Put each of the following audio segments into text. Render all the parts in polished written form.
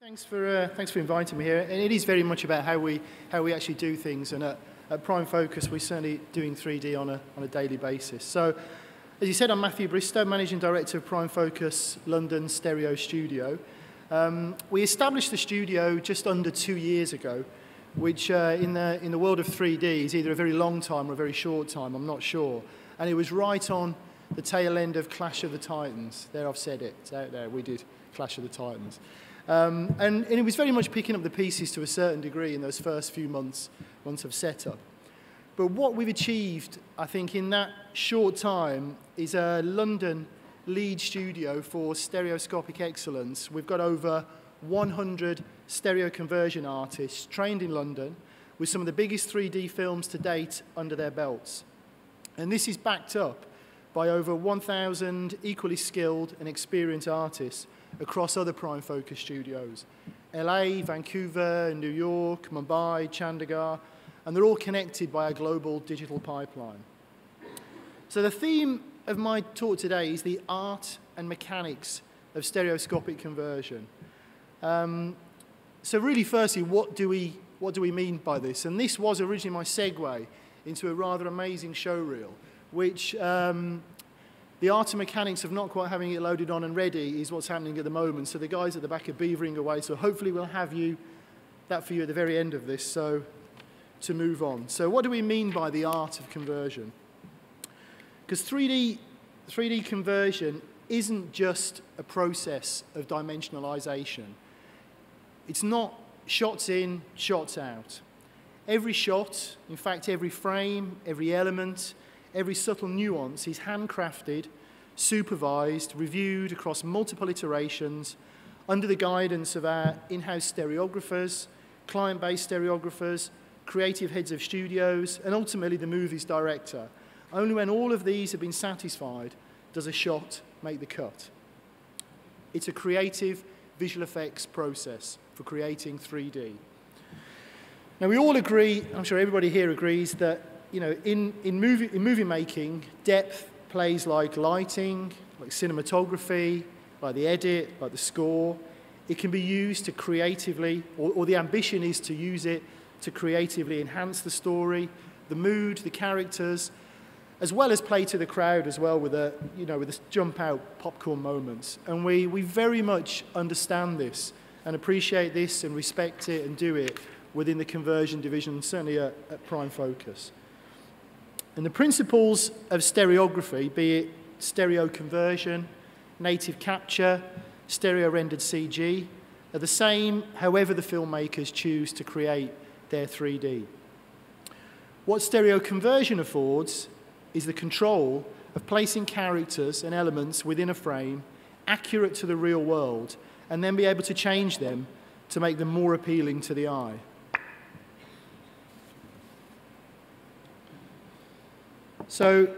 Thanks for inviting me here. And it is very much about how we actually do things. And at Prime Focus, we're certainly doing 3D on a daily basis. So, as you said, I'm Matthew Bristowe, Managing Director of Prime Focus London Stereo Studio. We established the studio just under 2 years ago, which in the world of 3D is either a very long time or a very short time, I'm not sure. And it was right on the tail end of Clash of the Titans. There, I've said it. It's out there. We did Clash of the Titans. And it was very much picking up the pieces to a certain degree in those first few months of setup. But what we've achieved, I think, in that short time is a London lead studio for stereoscopic excellence. We've got over 100 stereo conversion artists trained in London with some of the biggest 3D films to date under their belts. And this is backed up by over 1,000 equally skilled and experienced artists across other Prime Focus studios, LA, Vancouver, New York, Mumbai, Chandigarh, and they're all connected by a global digital pipeline. So the theme of my talk today is the art and mechanics of stereoscopic conversion. So really, firstly, what do we mean by this? And this was originally my segue into a rather amazing showreel, which the art and mechanics of not quite having it loaded on and ready is what's happening at the moment. So the guys at the back are beavering away. So hopefully we'll have that for you at the very end of this, so to move on. So what do we mean by the art of conversion? Because 3D conversion isn't just a process of dimensionalization. It's not shots in, shots out. Every shot, in fact, every frame, every element, every subtle nuance is handcrafted, supervised, reviewed across multiple iterations under the guidance of our in-house stereographers, client-based stereographers, creative heads of studios, and ultimately the movie's director. Only when all of these have been satisfied does a shot make the cut. It's a creative visual effects process for creating 3D. Now, we all agree, I'm sure everybody here agrees, that in movie making, depth plays like lighting, like cinematography, like the edit, like the score. It can be used to creatively, or the ambition is to use it to creatively enhance the story, the mood, the characters, as well as play to the crowd as well with the jump out popcorn moments. And we very much understand this and appreciate this and respect it and do it within the conversion division, certainly at Prime Focus. And the principles of stereography, be it stereo conversion, native capture, stereo rendered CG, are the same however the filmmakers choose to create their 3D. What stereo conversion affords is the control of placing characters and elements within a frame accurate to the real world, and then be able to change them to make them more appealing to the eye. So,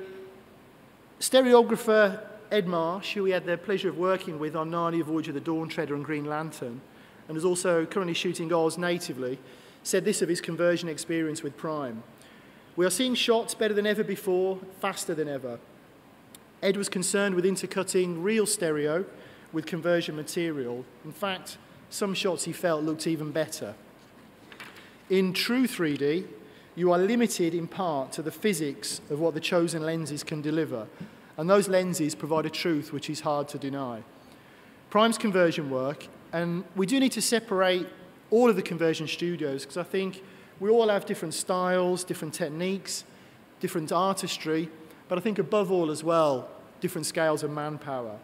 stereographer Ed Marsh, who we had the pleasure of working with on Narnia, Voyage of the Dawn Treader and Green Lantern, and is also currently shooting Oz natively, said this of his conversion experience with Prime. We are seeing shots better than ever before, faster than ever. Ed was concerned with intercutting real stereo with conversion material. In fact, some shots he felt looked even better. In true 3D, you are limited in part to the physics of what the chosen lenses can deliver, and those lenses provide a truth which is hard to deny. Prime's conversion work, and we do need to separate all of the conversion studios, because I think we all have different styles, different techniques, different artistry, but I think above all as well, different scales of manpower.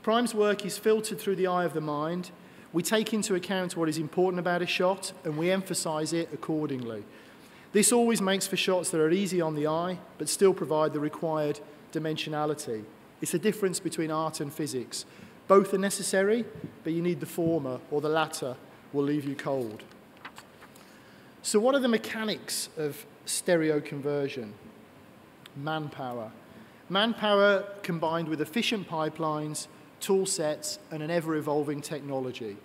Prime's work is filtered through the eye of the mind. We take into account what is important about a shot, and we emphasize it accordingly. This always makes for shots that are easy on the eye, but still provide the required dimensionality. It's the difference between art and physics. Both are necessary, but you need the former, or the latter will leave you cold. So what are the mechanics of stereo conversion? Manpower. Manpower combined with efficient pipelines, tool sets, and an ever-evolving technology.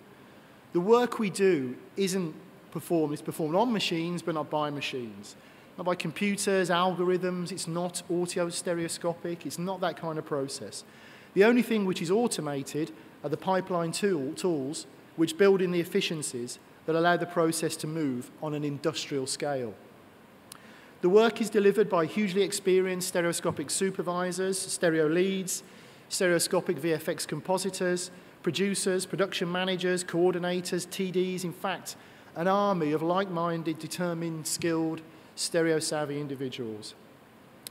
The work we do isn't performed. It's performed on machines, but not by machines. Not by computers, algorithms. It's not auto-stereoscopic. It's not that kind of process. The only thing which is automated are the pipeline tools which build in the efficiencies that allow the process to move on an industrial scale. The work is delivered by hugely experienced stereoscopic supervisors, stereo leads, stereoscopic VFX compositors, producers, production managers, coordinators, TDs, in fact, an army of like-minded, determined, skilled, stereo-savvy individuals.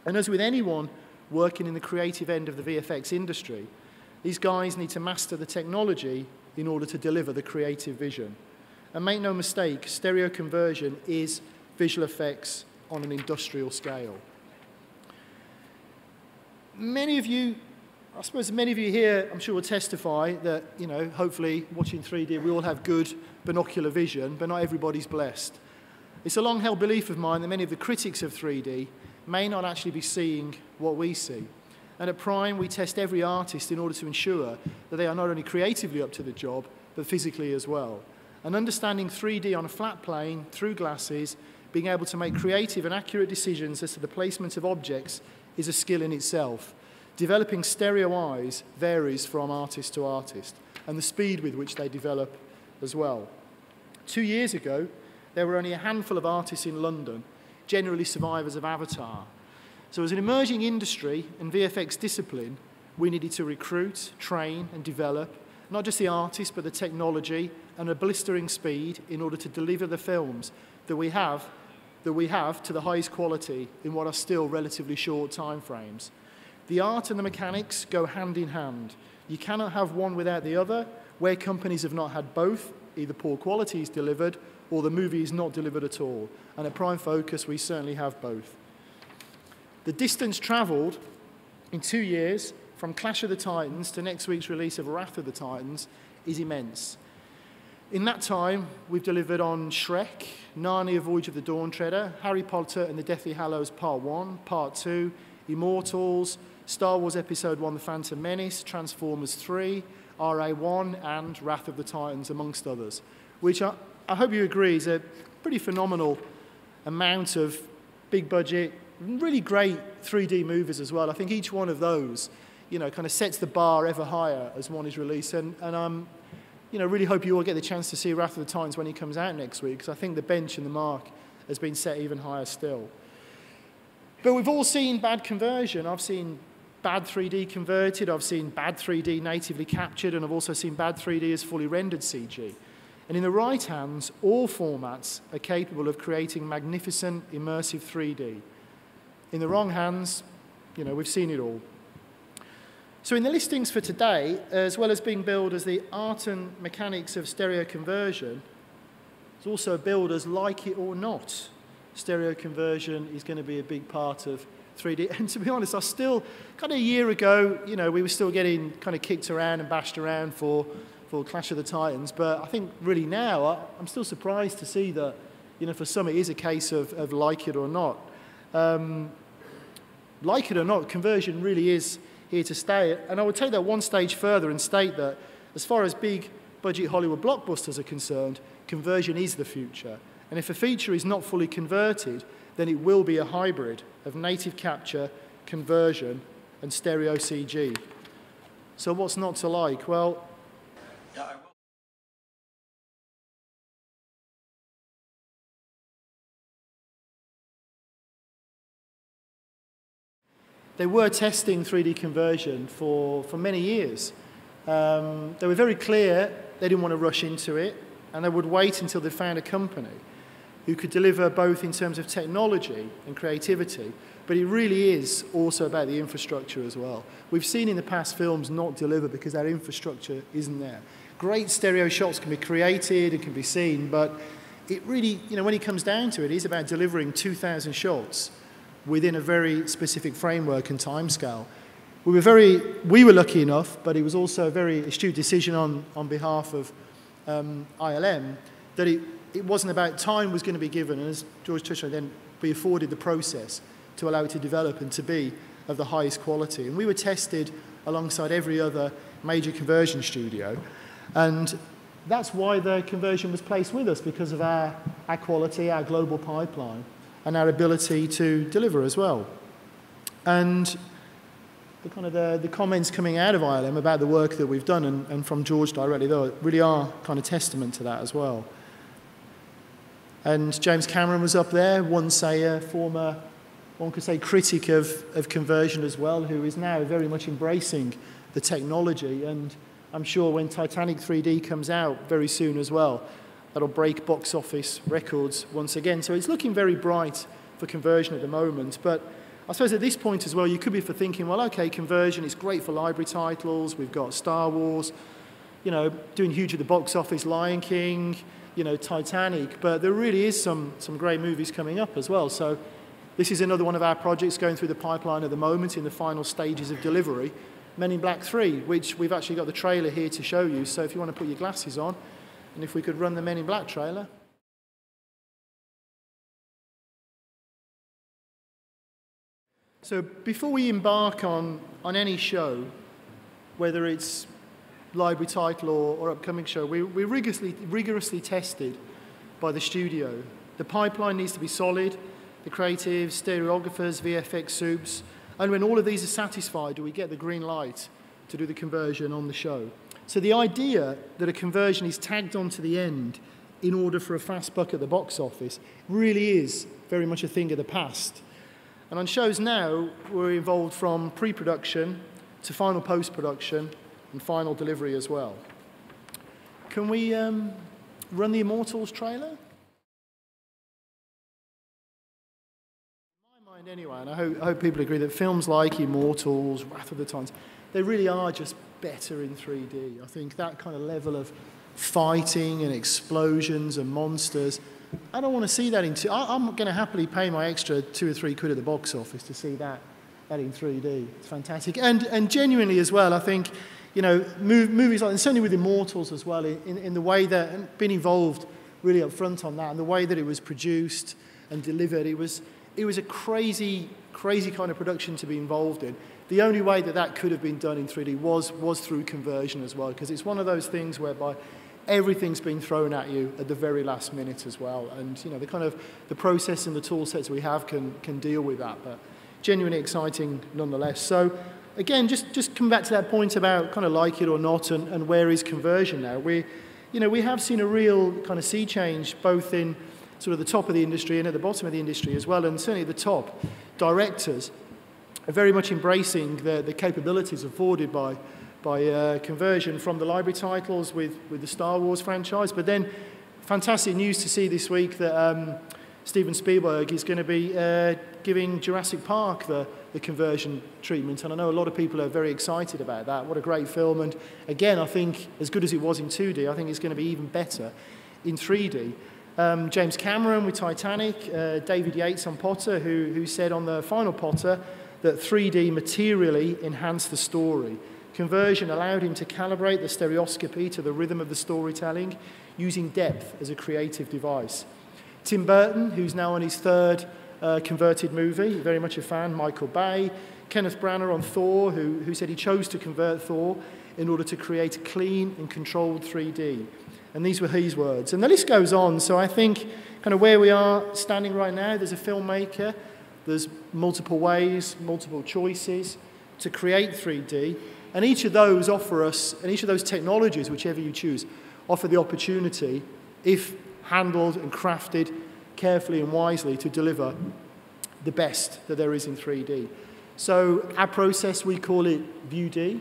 And as with anyone working in the creative end of the VFX industry, these guys need to master the technology in order to deliver the creative vision. And make no mistake, stereo conversion is visual effects on an industrial scale. Many of you, I suppose many of you here, I'm sure will testify that, you know, hopefully watching 3D, we all have good binocular vision, but not everybody's blessed. It's a long-held belief of mine that many of the critics of 3D may not actually be seeing what we see. And at Prime, we test every artist in order to ensure that they are not only creatively up to the job, but physically as well. And understanding 3D on a flat plane, through glasses, being able to make creative and accurate decisions as to the placement of objects is a skill in itself. Developing stereo eyes varies from artist to artist, and the speed with which they develop as well. 2 years ago, there were only a handful of artists in London, generally survivors of Avatar. So as an emerging industry and VFX discipline, we needed to recruit, train, and develop not just the artists, but the technology and a blistering speed in order to deliver the films that we have to the highest quality in what are still relatively short time frames. The art and the mechanics go hand in hand. You cannot have one without the other. Where companies have not had both, either poor quality is delivered or the movie is not delivered at all. And at Prime Focus, we certainly have both. The distance travelled in 2 years from Clash of the Titans to next week's release of Wrath of the Titans is immense. In that time, we've delivered on Shrek, Narnia Voyage of the Dawn Treader, Harry Potter and the Deathly Hallows Part 1, Part 2, Immortals, Star Wars Episode 1, The Phantom Menace, Transformers 3, RA1 and Wrath of the Titans, amongst others, which I hope you agree is a pretty phenomenal amount of big budget, really great 3D movies as well. I think each one of those, you know, kind of sets the bar ever higher as one is released. And you know, really hope you all get the chance to see Wrath of the Titans when he comes out next week, because I think the bench and the mark has been set even higher still. But we've all seen bad conversion. I've seen bad 3D converted, I've seen bad 3D natively captured, and I've also seen bad 3D as fully rendered CG. And in the right hands, all formats are capable of creating magnificent, immersive 3D. In the wrong hands, you know, we've seen it all. So in the listings for today, as well as being billed as the art and mechanics of stereo conversion, it's also billed as like it or not. Stereo conversion is going to be a big part of 3D. And to be honest, I still, kind of a year ago, you know, we were still getting kind of kicked around and bashed around for Clash of the Titans. But I think really now, I'm still surprised to see that, you know, for some it is a case of like it or not. Like it or not, conversion really is here to stay. And I would take that one stage further and state that as far as big budget Hollywood blockbusters are concerned, conversion is the future. And if a feature is not fully converted, then it will be a hybrid of native capture, conversion, and stereo CG. So what's not to like? Well, they were testing 3D conversion for many years. They were very clear they didn't want to rush into it, and they would wait until they found a company who could deliver both in terms of technology and creativity, but it really is also about the infrastructure as well. We've seen in the past films not deliver because that infrastructure isn't there. Great stereo shots can be created and can be seen, but it really, you know, when it comes down to it, it's about delivering 2,000 shots within a very specific framework and timescale. We were lucky enough, but it was also a very astute decision on behalf of ILM that it wasn't about time was going to be given, and as George touched on, then be afforded the process to allow it to develop and to be of the highest quality. And we were tested alongside every other major conversion studio, and that's why the conversion was placed with us, because of our quality, our global pipeline, and our ability to deliver as well. And the comments coming out of ILM about the work that we've done, and from George directly, though, really are kind of testament to that as well. And James Cameron was up there, one former, one could say, critic of conversion as well, who is now very much embracing the technology. And I'm sure when Titanic 3D comes out very soon as well, that'll break box office records once again. So it's looking very bright for conversion at the moment. But I suppose at this point as well, you could be thinking, well, okay, conversion is great for library titles. We've got Star Wars, you know, doing huge at the box office, Lion King, you know, Titanic. But there really is some great movies coming up as well. So this is another one of our projects going through the pipeline at the moment in the final stages of delivery. Men in Black 3, which we've actually got the trailer here to show you. So if you want to put your glasses on, and if we could run the Men in Black trailer. So before we embark on any show, whether it's library title or upcoming show, we're rigorously tested by the studio. The pipeline needs to be solid, the creatives, stereographers, VFX soups, and when all of these are satisfied, do we get the green light to do the conversion on the show. So the idea that a conversion is tagged onto the end in order for a fast buck at the box office really is very much a thing of the past. And on shows now, we're involved from pre-production to final post-production and final delivery as well. Can we run the Immortals trailer? In my mind anyway, and I hope people agree that films like Immortals, Wrath of the Titans, they really are just better in 3D. I think that kind of level of fighting and explosions and monsters, I don't want to see that in I'm going to happily pay my extra £2 or £3 at the box office to see that in 3D. It's fantastic. And genuinely as well, I think, you know, movies like, and certainly with Immortals as well, in the way that, and been involved really up front on that, and the way that it was produced and delivered, it was a crazy kind of production to be involved in. The only way that could have been done in 3D was through conversion as well, because it's one of those things whereby everything's been thrown at you at the very last minute as well. And, you know, the process and the tool sets we have can deal with that, but genuinely exciting nonetheless. So, again, just come back to that point about kind of like it or not and where is conversion now. We have seen a real kind of sea change both in sort of the top of the industry and at the bottom of the industry as well, and certainly at the top, directors are very much embracing the capabilities afforded by conversion from the library titles with the Star Wars franchise. But then fantastic news to see this week that Steven Spielberg is going to be giving Jurassic Park the conversion treatment. And I know a lot of people are very excited about that. What a great film. And again, I think as good as it was in 2D, I think it's going to be even better in 3D. James Cameron with Titanic, David Yates on Potter, who said on the final Potter that 3D materially enhanced the story. Conversion allowed him to calibrate the stereoscopy to the rhythm of the storytelling, using depth as a creative device. Tim Burton, who's now on his third converted movie, very much a fan, Michael Bay. Kenneth Branagh on Thor, who said he chose to convert Thor in order to create clean and controlled 3D. And these were his words. And the list goes on. So I think kind of where we are standing right now, there's a filmmaker, there's multiple ways, multiple choices to create 3D. And each of those offer us, and each of those technologies, whichever you choose, offer the opportunity, if handled and crafted carefully and wisely, to deliver the best that there is in 3D. So our process, we call it View D.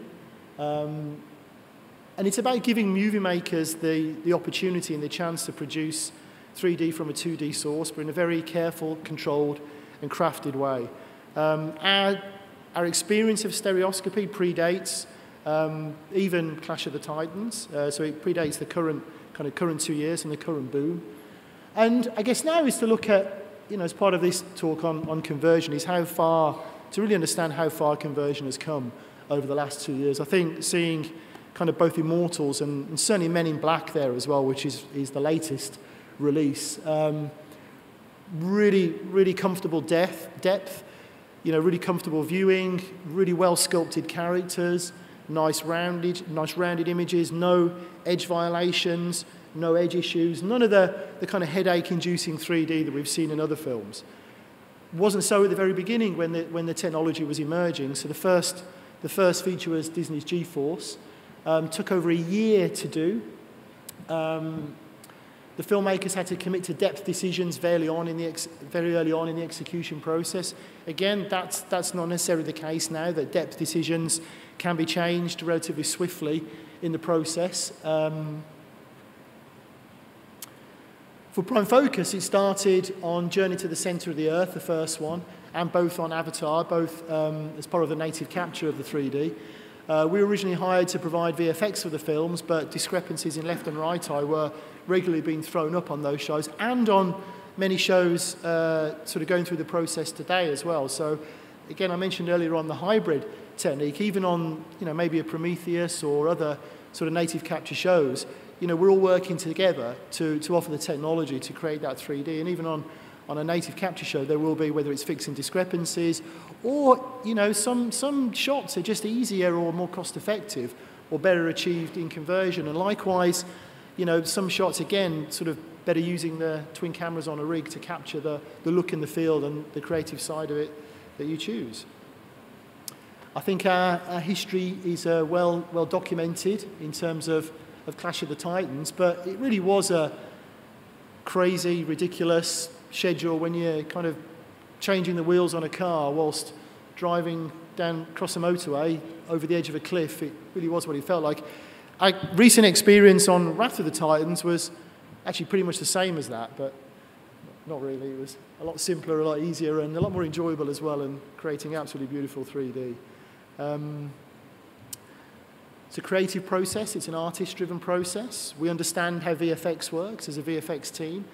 And it's about giving movie makers the opportunity and the chance to produce 3D from a 2D source, but in a very careful, controlled, and crafted way. Our experience of stereoscopy predates even Clash of the Titans, so it predates the current 2 years and the current boom. And I guess now is to look at, you know, as part of this talk on conversion, is to really understand how far conversion has come over the last 2 years. I think seeing kind of both Immortals and certainly Men in Black there as well, which is the latest release. Really comfortable depth, you know, really comfortable viewing, really well sculpted characters, nice rounded images, no edge violations, no edge issues, none of the kind of headache-inducing 3D that we've seen in other films. It wasn't so at the very beginning when the technology was emerging. So the The first feature was Disney's G-Force. Took over a year to do. The filmmakers had to commit to depth decisions very early on in the execution process. Again, that's not necessarily the case now, that depth decisions can be changed relatively swiftly in the process. For Prime Focus, it started on Journey to the Centre of the Earth, the first one, and both on Avatar, both as part of the native capture of the 3D. We were originally hired to provide VFX for the films, but discrepancies in left and right eye were regularly being thrown up on those shows, and on many shows sort of going through the process today as well. So again, I mentioned earlier on the hybrid technique, even on maybe a Prometheus or other sort of native capture shows, we're all working together to offer the technology to create that 3D. And even on a native capture show, there will be, whether it's fixing discrepancies or some shots are just easier or more cost effective or better achieved in conversion. And likewise, some shots, again, sort of better using the twin cameras on a rig to capture the look and the feel and the creative side of it that you choose. I think our history is well documented in terms of Clash of the Titans, but it really was a crazy, ridiculous schedule when you're kind of changing the wheels on a car whilst driving down across a motorway over the edge of a cliff. It really was what it felt like. Our recent experience on Wrath of the Titans was actually pretty much the same as that, but not really. It was a lot simpler, a lot easier, and a lot more enjoyable as well, and creating absolutely beautiful 3D. It's a creative process. It's an artist-driven process. We understand how VFX works as a VFX team.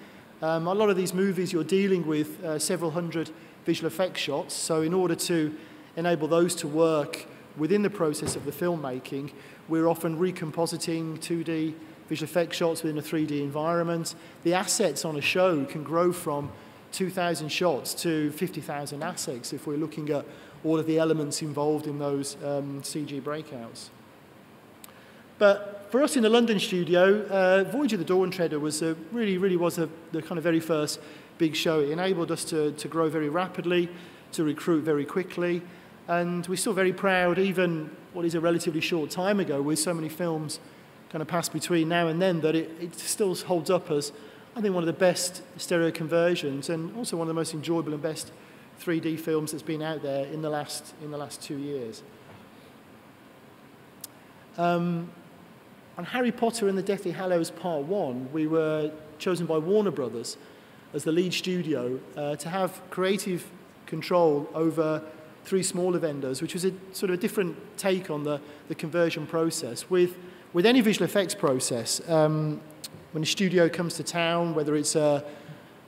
A lot of these movies, you're dealing with several hundred visual effects shots, so in order to enable those to work within the process of the filmmaking, we're often recompositing 2D visual effects shots within a 3D environment. The assets on a show can grow from 2,000 shots to 50,000 assets if we're looking at all of the elements involved in those CG breakouts. But for us in the London studio, Voyage of the Dawn Treader was really was the kind of very first big show. It enabled us to grow very rapidly, to recruit very quickly, and we're still very proud, even what is a relatively short time ago, with so many films kind of passed between now and then, that it still holds up as, I think, one of the best stereo conversions, and also one of the most enjoyable and best 3D films that's been out there in the last 2 years. On Harry Potter and the Deathly Hallows Part 1, we were chosen by Warner Brothers as the lead studio to have creative control over 3 smaller vendors, which was a sort of a different take on the conversion process. With any visual effects process, when a studio comes to town, whether it's a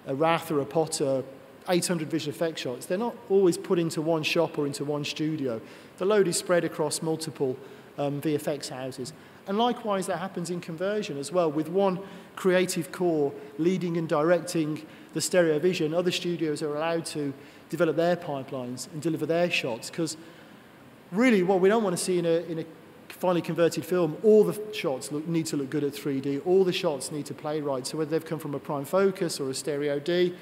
Wrath or a Potter, 800 visual effects shots, they're not always put into one shop or into one studio. The load is spread across multiple VFX houses. And likewise, that happens in conversion as well. With one creative core leading and directing the stereo vision, other studios are allowed to develop their pipelines and deliver their shots. Because really, what we don't want to see in a finely converted film, all the shots need to look good at 3D. All the shots need to play right. So whether they've come from a Prime Focus or a Stereo D,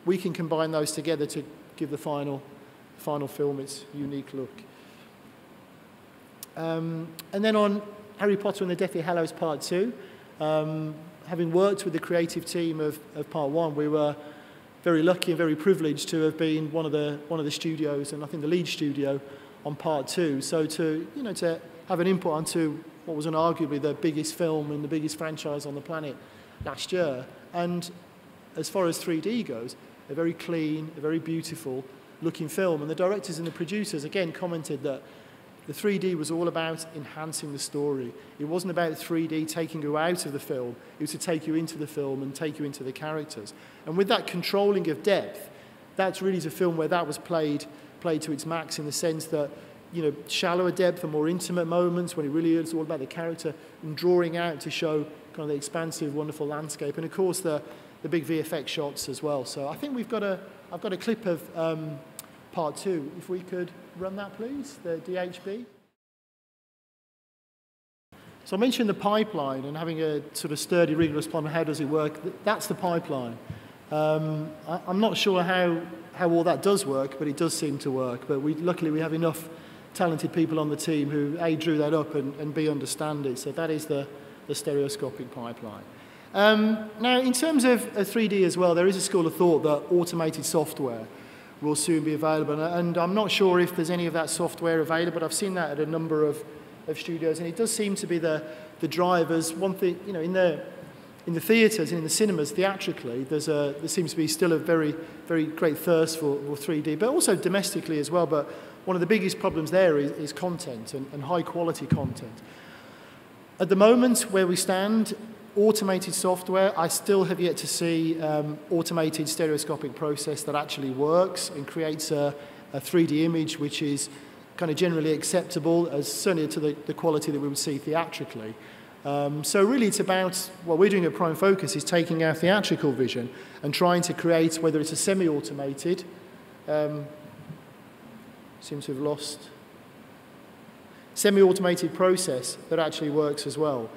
we can combine those together to give the final film its unique look. And then on Harry Potter and the Deathly Hallows Part 2, having worked with the creative team of Part 1, we were very lucky and very privileged to have been one of the studios, and I think the lead studio on Part 2. So to have an input onto what was arguably the biggest film and the biggest franchise on the planet last year, and as far as 3D goes, a very clean, a very beautiful looking film. And the directors and the producers again commented that the 3D was all about enhancing the story. It wasn't about 3D taking you out of the film. It was to take you into the film and take you into the characters. And with that controlling of depth, that's really a film where that was played to its max, in the sense that, shallower depth and more intimate moments when it really is all about the character and drawing out to show kind of the expansive, wonderful landscape. And of course, the big VFX shots as well. So I think I've got a clip of Part 2. If we could run that, please, the DHB. So I mentioned the pipeline and having a sort of sturdy, rigorous plan. How does it work? That's the pipeline. I'm not sure how all that does work, but it does seem to work. But luckily we have enough talented people on the team who A, drew that up and B, understand it. So that is the stereoscopic pipeline. Now, in terms of 3D as well, there is a school of thought that automated software will soon be available. And I'm not sure if there's any of that software available, but I've seen that at a number of studios. And it does seem to be the drivers. One thing, you know, in the theatres and in the cinemas, theatrically, there seems to be still a very, very great thirst for 3D, but also domestically as well. But one of the biggest problems there is content and high-quality content. At the moment, where we stand, automated software, I still have yet to see automated stereoscopic process that actually works and creates a 3D image which is kind of generally acceptable, as certainly to the quality that we would see theatrically. So really it's about, what we're doing at Prime Focus is taking our theatrical vision and trying to create, whether it's a semi-automated, seem to have lost, semi-automated process that actually works as well.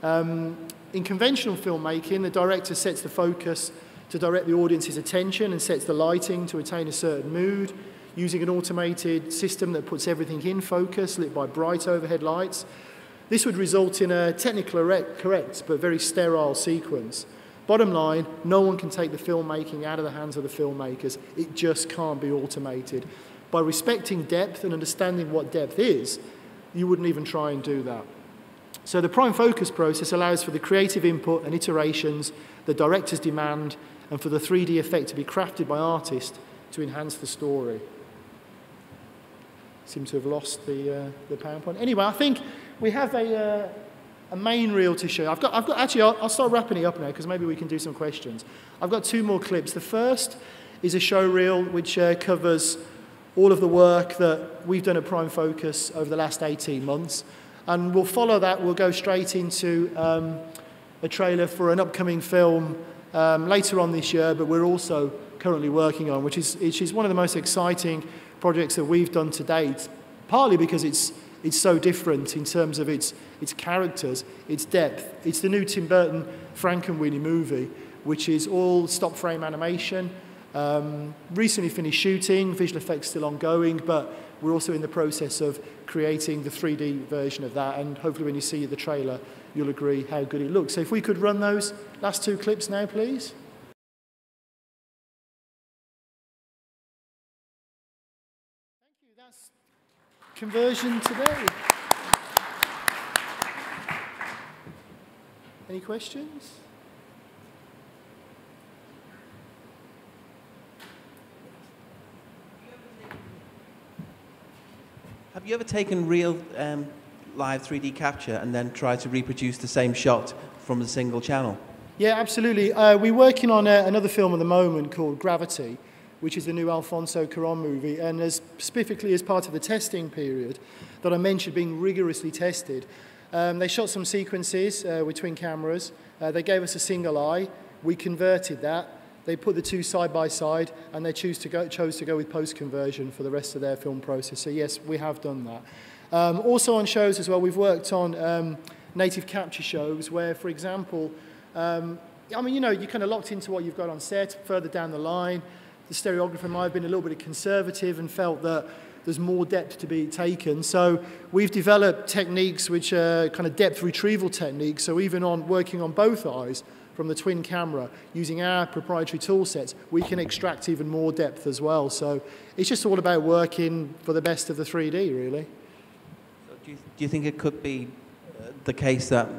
In conventional filmmaking, the director sets the focus to direct the audience's attention and sets the lighting to attain a certain mood, using an automated system that puts everything in focus, lit by bright overhead lights. This would result in a technically correct but very sterile sequence. Bottom line, no one can take the filmmaking out of the hands of the filmmakers. It just can't be automated. By respecting depth and understanding what depth is, you wouldn't even try and do that. So the Prime Focus process allows for the creative input and iterations the directors demand and for the 3D effect to be crafted by artists to enhance the story. Seem to have lost the PowerPoint. Anyway, I think we have a main reel to show. Actually, I'll start wrapping it up now because maybe we can do some questions. I've got two more clips. The first is a show reel which covers all of the work that we've done at Prime Focus over the last 18 months. And we'll follow that. We'll go straight into a trailer for an upcoming film later on this year, but we're also currently working on, which is one of the most exciting projects that we've done to date, partly because it's so different in terms of its characters, its depth. It's the new Tim Burton Frankenweenie movie, which is all stop frame animation. Recently finished shooting, visual effects still ongoing, but we're also in the process of creating the 3D version of that, and hopefully when you see the trailer, you'll agree how good it looks. So if we could run those last two clips now, please. Thank you. That's conversion today. Any questions? Have you ever taken real live 3D capture and then tried to reproduce the same shot from a single channel? Yeah, absolutely. We're working on another film at the moment called Gravity, which is the new Alfonso Cuarón movie, and specifically as part of the testing period that I mentioned being rigorously tested, they shot some sequences with twin cameras. They gave us a single eye. We converted that. They put the two side by side, and they chose to go with post-conversion for the rest of their film process. So yes, we have done that. Also on shows as well, we've worked on native capture shows where, for example, I mean, you know, you're kind of locked into what you've got on set. Further down the line, the stereographer might have been a little bit conservative and felt that there's more depth to be taken. So we've developed techniques which are kind of depth retrieval techniques. So even on working on both eyes, from the twin camera, using our proprietary tool sets, we can extract even more depth as well. So it's just all about working for the best of the 3D, really. So do you think it could be the case that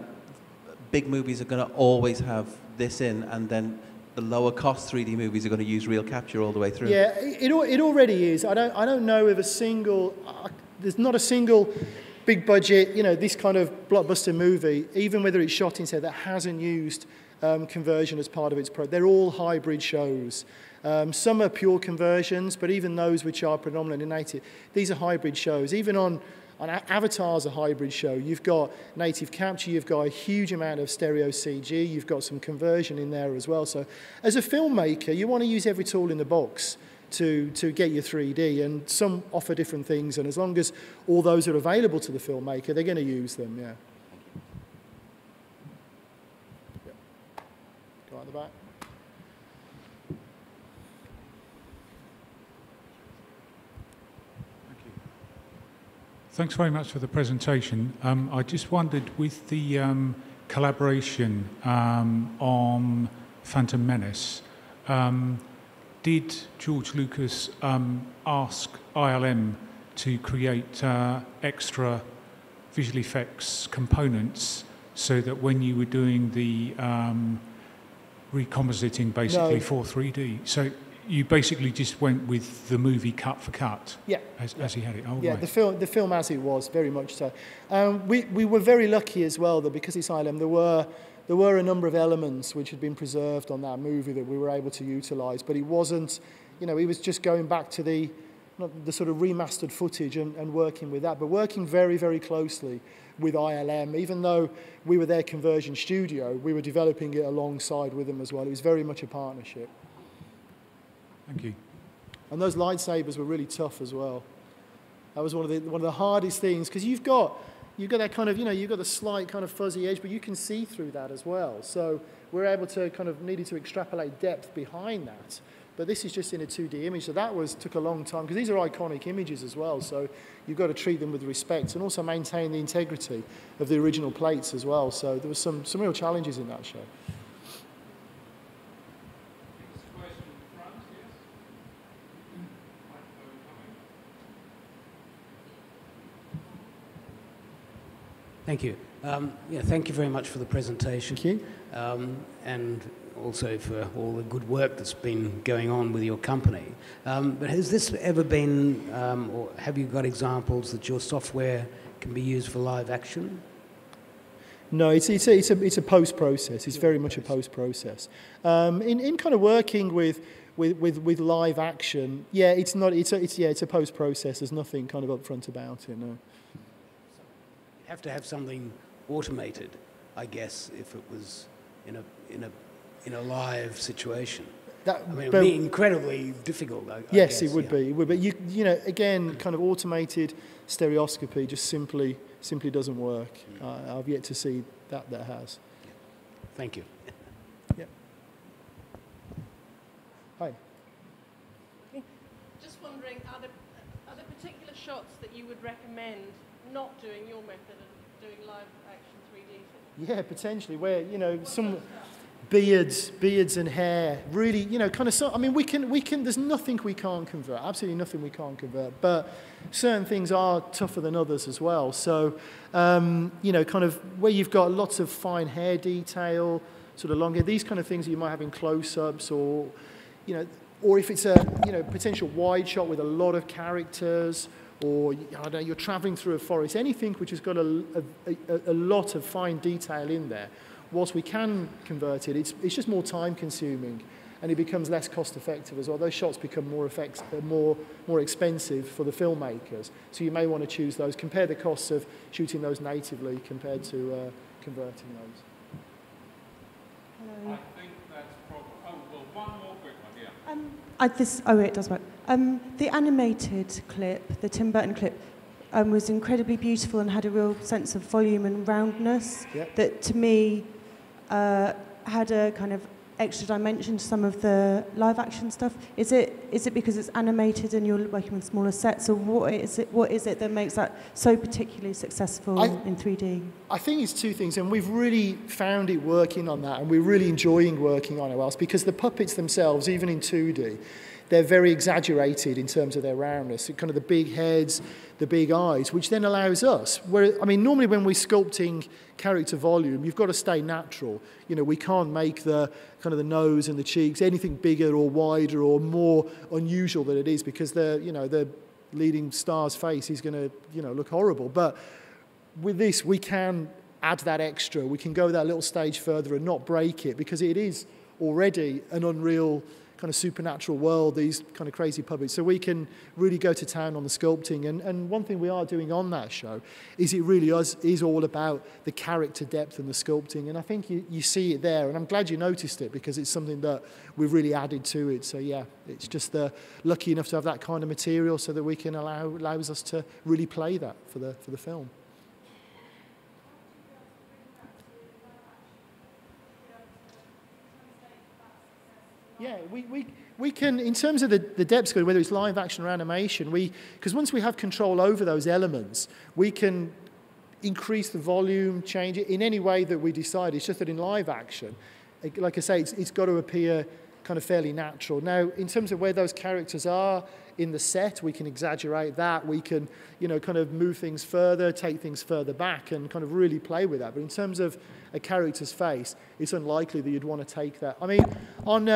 big movies are going to always have this in, and then the lower cost 3D movies are going to use real capture all the way through? Yeah, it already is. I don't know of a single, there's not a single big budget, you know, this kind of blockbuster movie, even whether it's shot in set, that hasn't used conversion as part of its they're all hybrid shows. Some are pure conversions, but even those which are predominantly native, these are hybrid shows. Even on Avatar's a hybrid show. You've got native capture, you've got a huge amount of stereo CG, you've got some conversion in there as well. So as a filmmaker, you want to use every tool in the box to get your 3D, and some offer different things, and as long as all those are available to the filmmaker, they're going to use them, yeah. Go out the back. Thanks very much for the presentation. I just wondered, with the collaboration on Phantom Menace, did George Lucas ask ILM to create extra visual effects components so that when you were doing the recompositing basically for 3D, so you basically just went with the movie cut for cut as he had it? Oh, yeah, right. the film as it was, very much so. We were very lucky as well that because it's ILM, there were a number of elements which had been preserved on that movie that we were able to utilise, but it wasn't, you know, it was just going back to the sort of remastered footage and working with that, but working very, very closely with ILM. Even though we were their conversion studio, we were developing it alongside with them as well. It was very much a partnership. Thank you. And those lightsabers were really tough as well. That was one of the hardest things, because you've got that kind of, you know, you've got the slight kind of fuzzy edge, but you can see through that as well. So we're able to kind of needed to extrapolate depth behind that. But this is just in a 2D image, so that took a long time, because these are iconic images as well, so you've got to treat them with respect and also maintain the integrity of the original plates as well. So there was some real challenges in that show. Thank you. Thank you very much for the presentation. Thank you. And also for all the good work that's been going on with your company. But has this ever been, or have you got examples that your software can be used for live action? No, it's a post-process. It's very much a post-process. In kind of working with live action, yeah, it's a post-process. There's nothing kind of upfront about it. No. You have to have something automated, I guess, if it was in a live situation. It would be incredibly difficult. I yes, guess, it would be. It would be. You know, again, kind of automated stereoscopy just simply doesn't work. I've yet to see that has. Thank you. Yeah. Hi. Just wondering, are there particular shots that you would recommend not doing your method and doing live action 3D? Yeah, potentially. Where, you know, some beards and hair, really, you know, kind of. So, I mean, we can. There's nothing we can't convert. Absolutely nothing we can't convert. But certain things are tougher than others as well. So, you know, kind of where you've got lots of fine hair detail, sort of long hair, these kind of things that you might have in close-ups, or, you know, or if it's a, you know, potential wide shot with a lot of characters, or, I don't know, you're traveling through a forest, anything which has got a lot of fine detail in there. Whilst we can convert it, it's just more time consuming, and it becomes less cost effective as well. Those shots become more expensive for the filmmakers. So you may want to choose those. Compare the costs of shooting those natively compared to converting those. Hello. I think that's probably. Oh, well, one more quick one, yeah. It does work. The animated clip, the Tim Burton clip, was incredibly beautiful and had a real sense of volume and roundness that, to me, had a kind of extra dimension to some of the live action stuff. Is it because it's animated and you're working with smaller sets, or what is it that makes that so particularly successful in 3D? I think it's two things, and we've really found it working on that, and we're really enjoying working on it, whilst because the puppets themselves, even in 2D, they're very exaggerated in terms of their roundness, kind of the big heads, the big eyes, which then allows us, normally when we're sculpting character volume, you've got to stay natural. You know, we can't make the kind of the nose and the cheeks anything bigger or wider or more unusual than it is, because the leading star's face is going to, you know, look horrible. But with this, we can add that extra. We can go that little stage further and not break it, because it is already an unreal kind of supernatural world, these kind of crazy puppets. So we can really go to town on the sculpting. And one thing we are doing on that show is it really is all about the character depth and the sculpting. And I think you see it there. And I'm glad you noticed it, because it's something that we've really added to it. So yeah, it's just lucky enough to have that kind of material so that we can allows us to really play that for the film. Yeah, We can, in terms of the depth scaling, whether it's live action or animation, because once we have control over those elements, we can increase the volume, change it in any way that we decide. It's just that in live action, like I say, it's got to appear kind of fairly natural. Now, in terms of where those characters are in the set, we can exaggerate that. We can, kind of move things further, take things further back, and kind of really play with that. But in terms of a character's face, it's unlikely that you'd want to take that. I mean, on,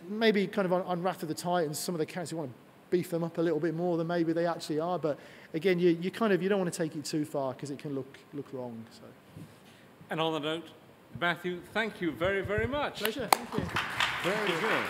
maybe kind of on Wrath of the Titans, some of the characters, you want to beef them up a little bit more than maybe they actually are. But again, you don't want to take it too far because it can look wrong. So. And on the note, Matthew, thank you very, very much. Pleasure. Thank you. Very good.